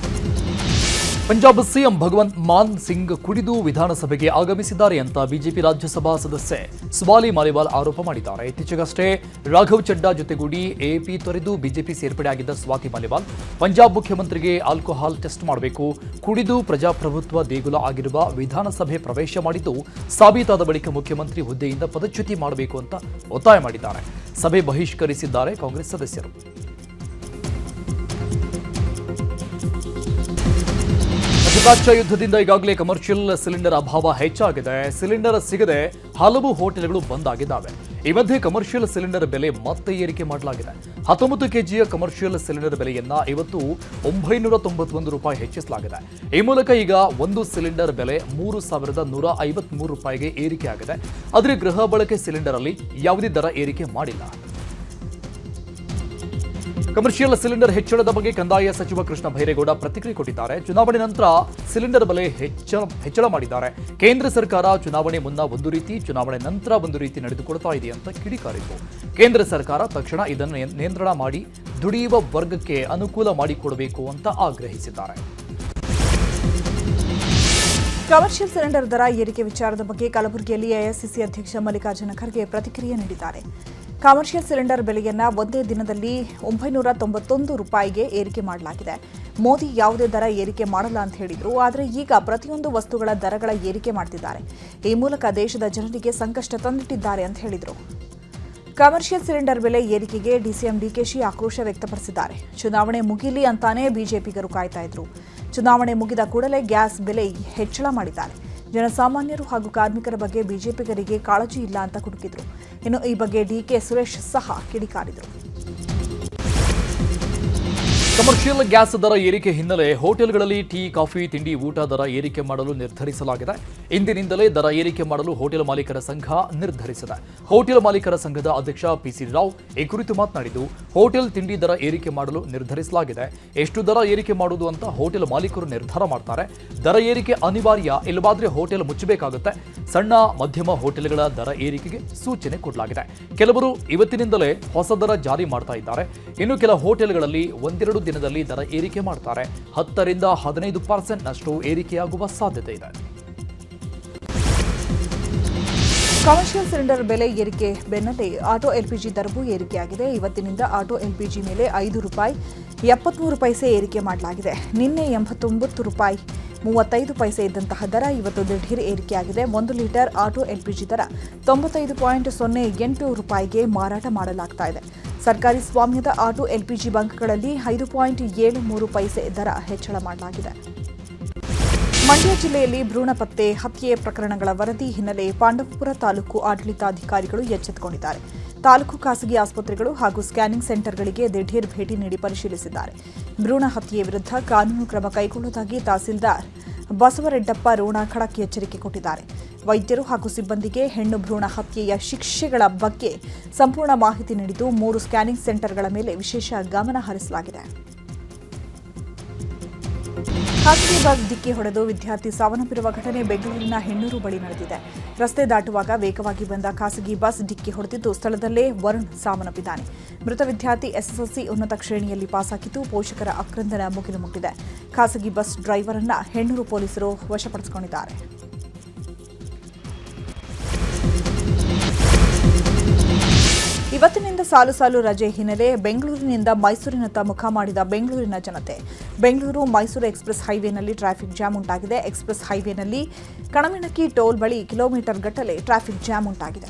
[SPEAKER 2] ಪಂಜಾಬ್ ಸಿಎಂ ಭಗವಂತ್ ಮಾನ್ ಸಿಂಗ್ ಕುಡಿದು ವಿಧಾನಸಭೆಗೆ ಆಗಮಿಸಿದ್ದಾರೆ ಅಂತ ಬಿಜೆಪಿ ರಾಜ್ಯಸಭಾ ಸದಸ್ಯೆ ಸುವಾಲಿ ಮಾಲಿವಾಲ್ ಆರೋಪ ಮಾಡಿದ್ದಾರೆ. ಇತ್ತೀಚೆಗಷ್ಟೇ ರಾಘವ್ ಚಡ್ಡಾ ಜೊತೆಗೂಡಿ ಎಪಿ ತೊರೆದು ಬಿಜೆಪಿ ಸೇರ್ಪಡೆಯಾಗಿದ್ದ ಸ್ವಾತಿ ಮಾಲಿವಾಲ್ ಪಂಜಾಬ್ ಮುಖ್ಯಮಂತ್ರಿಗೆ ಆಲ್ಕೋಹಾಲ್ ಟೆಸ್ಟ್ ಮಾಡಬೇಕು, ಕುಡಿದು ಪ್ರಜಾಪ್ರಭುತ್ವ ದೇಗುಲ ಆಗಿರುವ ವಿಧಾನಸಭೆ ಪ್ರವೇಶ ಮಾಡಿದ್ದು ಸಾಬೀತಾದ ಬಳಿಕ ಮುಖ್ಯಮಂತ್ರಿ ಹುದ್ದೆಯಿಂದ ಪದಚ್ಯುತಿ ಮಾಡಬೇಕು ಅಂತ ಒತ್ತಾಯ ಮಾಡಿದ್ದಾರೆ. ಸಭೆ ಬಹಿಷ್ಕರಿಸಿದ್ದಾರೆ ಕಾಂಗ್ರೆಸ್ ಸದಸ್ಯರು. ಮಧ್ಯಪ್ರಾಚ್ಯ ಯುದ್ಧದಿಂದ ಈಗಾಗಲೇ ಕಮರ್ಷಿಯಲ್ ಸಿಲಿಂಡರ್ ಅಭಾವ ಹೆಚ್ಚಾಗಿದೆ. ಸಿಲಿಂಡರ್ ಸಿಗದೆ ಹಲವು ಹೋಟೆಲ್ಗಳು ಬಂದ್ ಆಗಿದ್ದಾವೆ. ಈ ಮಧ್ಯೆ ಕಮರ್ಷಿಯಲ್ ಸಿಲಿಂಡರ್ ಬೆಲೆ ಮತ್ತೆ ಏರಿಕೆ ಮಾಡಲಾಗಿದೆ. 19 ಕೆಜಿಯ ಕಮರ್ಷಿಯಲ್ ಸಿಲಿಂಡರ್ ಬೆಲೆಯನ್ನ ಇವತ್ತು 991 ರೂಪಾಯಿ ಹೆಚ್ಚಿಸಲಾಗಿದೆ. ಈ ಮೂಲಕ ಈಗ ಒಂದು ಸಿಲಿಂಡರ್ ಬೆಲೆ 3,153 ರೂಪಾಯಿಗೆ ಏರಿಕೆಯಾಗಿದೆ. ಆದರೆ ಗೃಹ ಬಳಕೆ ಸಿಲಿಂಡರ್ ಅಲ್ಲಿ ಯಾವುದೇ ದರ ಏರಿಕೆ ಮಾಡಿಲ್ಲ. ಕಮರ್ಷಿಯಲ್ ಸಿಲಿಂಡರ್ ಹೆಚ್ಚಳದ ಬಗ್ಗೆ ಕಂದಾಯ ಸಚಿವ ಕೃಷ್ಣ ಬೈರೇಗೌಡ ಪ್ರತಿಕ್ರಿಯೆ ಕೊಟ್ಟಿದ್ದಾರೆ. ಚುನಾವಣೆ ನಂತರ ಸಿಲಿಂಡರ್ ಬೆಲೆ ಹೆಚ್ಚಳ ಮಾಡಿದ್ದಾರೆ. ಕೇಂದ್ರ ಸರ್ಕಾರ ಚುನಾವಣೆ ಮುನ್ನ ಒಂದು ರೀತಿ, ಚುನಾವಣೆ ನಂತರ ಒಂದು ರೀತಿ ನಡೆದುಕೊಳ್ತಾ ಇದೆ ಅಂತ ಕಿಡಿಕಾರಿತು. ಕೇಂದ್ರ ಸರ್ಕಾರ ತಕ್ಷಣ ಇದನ್ನು ನಿಯಂತ್ರಣ ಮಾಡಿ ದುಡಿಯುವ ವರ್ಗಕ್ಕೆ ಅನುಕೂಲ ಮಾಡಿಕೊಡಬೇಕು ಅಂತ ಆಗ್ರಹಿಸಿದ್ದಾರೆ.
[SPEAKER 1] ಕಮರ್ಷಿಯಲ್ ಸಿಲಿಂಡರ್ ದರ ಏರಿಕೆ ವಿಚಾರದ ಬಗ್ಗೆ ಕಲಬುರಗಿಯಲ್ಲಿ ಎಐಸಿಸಿ ಅಧ್ಯಕ್ಷ ಮಲ್ಲಿಕಾರ್ಜುನ ಖರ್ಗೆ ಪ್ರತಿಕ್ರಿಯೆ ನೀಡಿದ್ದಾರೆ. ಕಮರ್ಷಿಯಲ್ ಸಿಲಿಂಡರ್ ಬೆಲೆಯನ್ನು ಒಂದೇ ದಿನದಲ್ಲಿ 991 ರೂಪಾಯಿಗೆ ಏರಿಕೆ ಮಾಡಲಾಗಿದೆ. ಮೋದಿ ಯಾವುದೇ ದರ ಏರಿಕೆ ಮಾಡಲ್ಲ ಅಂತ ಹೇಳಿದ್ರು. ಆದರೆ ಈಗ ಪ್ರತಿಯೊಂದು ವಸ್ತುಗಳ ದರಗಳ ಏರಿಕೆ ಮಾಡ್ತಿದ್ದಾರೆ. ಈ ಮೂಲಕ ದೇಶದ ಜನರಿಗೆ ಸಂಕಷ್ಟ ತಂದಿಟ್ಟಿದ್ದಾರೆ ಅಂತ ಹೇಳಿದರು. ಕಮರ್ಷಿಯಲ್ ಸಿಲಿಂಡರ್ ಬೆಲೆ ಏರಿಕೆಗೆ ಡಿಸಿಎಂ ಡಿಕೆಶಿ ಆಕ್ರೋಶ ವ್ಯಕ್ತಪಡಿಸಿದ್ದಾರೆ. ಚುನಾವಣೆ ಮುಗಿಲಿ ಅಂತಾನೆ ಬಿಜೆಪಿಗರು ಕಾಯ್ತಾ ಇದ್ರು. ಚುನಾವಣೆ ಮುಗಿದ ಕೂಡಲೇ ಗ್ಯಾಸ್ ಬೆಲೆ ಹೆಚ್ಚಳ ಮಾಡಿದ್ದಾರೆ. ಜನಸಾಮಾನ್ಯರು ಹಾಗೂ ಕಾರ್ಮಿಕರ ಬಗ್ಗೆ ಬಿಜೆಪಿಗರಿಗೆ ಕಾಳಜಿ ಇಲ್ಲ ಅಂತ ಕುಟುಕಿದ್ರು. ಇನ್ನು ಈ ಬಗ್ಗೆ ಡಿಕೆ ಸುರೇಶ್ ಸಹ ಕಿಡಿಕಾರಿದರು.
[SPEAKER 2] ಕಮರ್ಷಿಯಲ್ ಗ್ಯಾಸ್ ದರ ಏರಿಕೆ ಹಿನ್ನೆಲೆ ಹೋಟೆಲ್ಗಳಲ್ಲಿ ಟೀ, ಕಾಫಿ, ತಿಂಡಿ, ಊಟ ದರ ಏರಿಕೆ ಮಾಡಲು ನಿರ್ಧರಿಸಲಾಗಿದೆ. ಇಂದಿನಿಂದಲೇ ದರ ಏರಿಕೆ ಮಾಡಲು ಹೋಟೆಲ್ ಮಾಲೀಕರ ಸಂಘ ನಿರ್ಧರಿಸಿದೆ. ಹೋಟೆಲ್ ಮಾಲೀಕರ ಸಂಘದ ಅಧ್ಯಕ್ಷ ಪಿಸಿ ರಾವ್ ಈ ಕುರಿತು ಮಾತನಾಡಿದ್ದು, ಹೋಟೆಲ್ ತಿಂಡಿ ದರ ಏರಿಕೆ ಮಾಡಲು ನಿರ್ಧರಿಸಲಾಗಿದೆ. ಎಷ್ಟು ದರ ಏರಿಕೆ ಮಾಡುವುದು ಅಂತ ಹೋಟೆಲ್ ಮಾಲೀಕರು ನಿರ್ಧಾರ ಮಾಡ್ತಾರೆ. ದರ ಏರಿಕೆ ಅನಿವಾರ್ಯ, ಇಲ್ಲವಾದ್ರೆ ಹೋಟೆಲ್ ಮುಚ್ಚಬೇಕಾಗುತ್ತೆ. ಸಣ್ಣ ಮಧ್ಯಮ ಹೋಟೆಲ್ಗಳ ದರ ಏರಿಕೆಗೆ ಸೂಚನೆ ಕೊಡಲಾಗಿದೆ. ಕೆಲವರು ಇವತ್ತಿನಿಂದಲೇ ಹೊಸ ದರ ಜಾರಿ ಮಾಡ್ತಾ ಇದ್ದಾರೆ. ಇನ್ನು ಕೆಲ ಹೋಟೆಲ್ಗಳಲ್ಲಿ ಒಂದೆರಡು ದಿನದಲ್ಲಿ ದರ ಏರಿಕೆ ಮಾಡ್ತಾರೆ. 10 ರಿಂದ 15% ನಷ್ಟು ಏರಿಕೆಯಾಗುವ ಸಾಧ್ಯತೆ ಇದೆ.
[SPEAKER 1] ಕಮರ್ಷಿಯಲ್ ಸಿಲಿಂಡರ್ ಬೆಲೆ ಏರಿಕೆ ಬೆನ್ನಲ್ಲೇ ಆಟೋ ಎಲ್ಪಿಜಿ ದರವೂ ಏರಿಕೆಯಾಗಿದೆ. ಇವತ್ತಿನಿಂದ ಆಟೋ ಎಲ್ಪಿಜಿ ಮೇಲೆ ₹5.73 ಏರಿಕೆ ಮಾಡಲಾಗಿದೆ. ನಿನ್ನೆ ₹89.35 ಇದ್ದಂತಹ ದರ ಇವತ್ತು ದಿಢೀರ್ ಏರಿಕೆಯಾಗಿದೆ. 1 ಲೀಟರ್ ಆಟೋ ಎಲ್ಪಿಜಿ ದರ ₹95.08ಗೆ ಮಾರಾಟ ಮಾಡಲಾಗ್ತಾ ಇದೆ. ಸರ್ಕಾರಿ ಸ್ವಾಮ್ಯದ ಆಟೋ ಎಲ್ಪಿಜಿ ಬಂಕ್ಗಳಲ್ಲಿ 5.73 ದರ ಹೆಚ್ಚಳ ಮಾಡಲಾಗಿದೆ. ಮಂಡ್ಯ ಜಿಲ್ಲೆಯಲ್ಲಿ ಭ್ರೂಣ ಪತ್ತೆ ಹತ್ಯೆ ಪ್ರಕರಣಗಳ ವರದಿ ಹಿನ್ನೆಲೆ ಪಾಂಡವಪುರ ತಾಲೂಕು ಆಡಳಿತಾಧಿಕಾರಿಗಳು ಎಚ್ಚೆತ್ತುಕೊಂಡಿದ್ದಾರೆ. ತಾಲೂಕು ಖಾಸಗಿ ಆಸ್ಪತ್ರೆಗಳು ಹಾಗೂ ಸ್ಕ್ಯಾನಿಂಗ್ ಸೆಂಟರ್ಗಳಿಗೆ ದಿಢೀರ್ ಭೇಟಿ ನೀಡಿ ಪರಿಶೀಲಿಸಿದ್ದಾರೆ. ಭ್ರೂಣ ಹತ್ಯೆ ವಿರುದ್ಧ ಕಾನೂನು ಕ್ರಮ ಕೈಗೊಳ್ಳುವುದಾಗಿ ತಹಸೀಲ್ದಾರ್ ಬಸವರೆಡ್ಡಪ್ಪ ರೋಣ ಖಡಕ್ ಎಚ್ಚರಿಕೆ ಕೊಟ್ಟಿದ್ದಾರೆ. ವೈದ್ಯರು ಹಾಗೂ ಸಿಬ್ಬಂದಿಗೆ ಹೆಣ್ಣು ಭ್ರೂಣ ಹತ್ಯೆಯ ಶಿಕ್ಷೆಗಳ ಬಗ್ಗೆ ಸಂಪೂರ್ಣ ಮಾಹಿತಿ ನೀಡಿದ್ದು 3 ಸ್ಕ್ಯಾನಿಂಗ್ ಸೆಂಟರ್ಗಳ ಮೇಲೆ ವಿಶೇಷ ಗಮನ ಹರಿಸಲಾಗಿದೆ. ಖಾಸಗಿ ಬಸ್ ಡಿಕ್ಕಿ ಹೊಡೆದು ವಿದ್ಯಾರ್ಥಿ ಸಾವನ್ನಪ್ಪಿರುವ ಘಟನೆ ಬೆಂಗಳೂರಿನ ಹೆಣ್ಣೂರು ಬಳಿ ನಡೆದಿದೆ. ರಸ್ತೆ ದಾಟುವಾಗ ವೇಗವಾಗಿ ಬಂದ ಖಾಸಗಿ ಬಸ್ ಡಿಕ್ಕಿ ಹೊಡೆದಿದ್ದು ಸ್ಥಳದಲ್ಲೇ ವರುಣ್ ಸಾವನ್ನಪ್ಪಿದ್ದಾನೆ. ಮೃತ ವಿದ್ಯಾರ್ಥಿ ಎಸ್ಎಸ್ಎಲ್ಸಿ ಉನ್ನತ ಶ್ರೇಣಿಯಲ್ಲಿ ಪಾಸಾಗಿದ್ದು ಪೋಷಕರ ಆಕ್ರಂದನ ಮುಗಿಲು ಮುಟ್ಟಿದೆ. ಖಾಸಗಿ ಬಸ್ ಡ್ರೈವರ್ ಅನ್ನ ಹೆಣ್ಣೂರು ಪೊಲೀಸರು ವಶಪಡಿಸಿಕೊಂಡಿದ್ದಾರೆ. ಇವತ್ತಿನಿಂದ ಸಾಲು ಸಾಲು ರಜೆ ಹಿನ್ನೆಲೆ ಬೆಂಗಳೂರಿನಿಂದ ಮೈಸೂರಿನತ್ತ ಮುಖ ಮಾಡಿದ ಬೆಂಗಳೂರಿನ ಜನತೆ. ಬೆಂಗಳೂರು ಮೈಸೂರು ಎಕ್ಸ್ಪ್ರೆಸ್ ಹೈವೇನಲ್ಲಿ ಟ್ರಾಫಿಕ್ ಜಾಮ್ ಉಂಟಾಗಿದೆ. ಎಕ್ಸ್ಪ್ರೆಸ್ ಹೈವೇನಲ್ಲಿ ಕಣಮಿಣಕಿ ಟೋಲ್ ಬಳಿ ಕಿಲೋಮೀಟರ್ ಗಟ್ಟಲೆ ಟ್ರಾಫಿಕ್ ಜಾಮ್ ಉಂಟಾಗಿದೆ.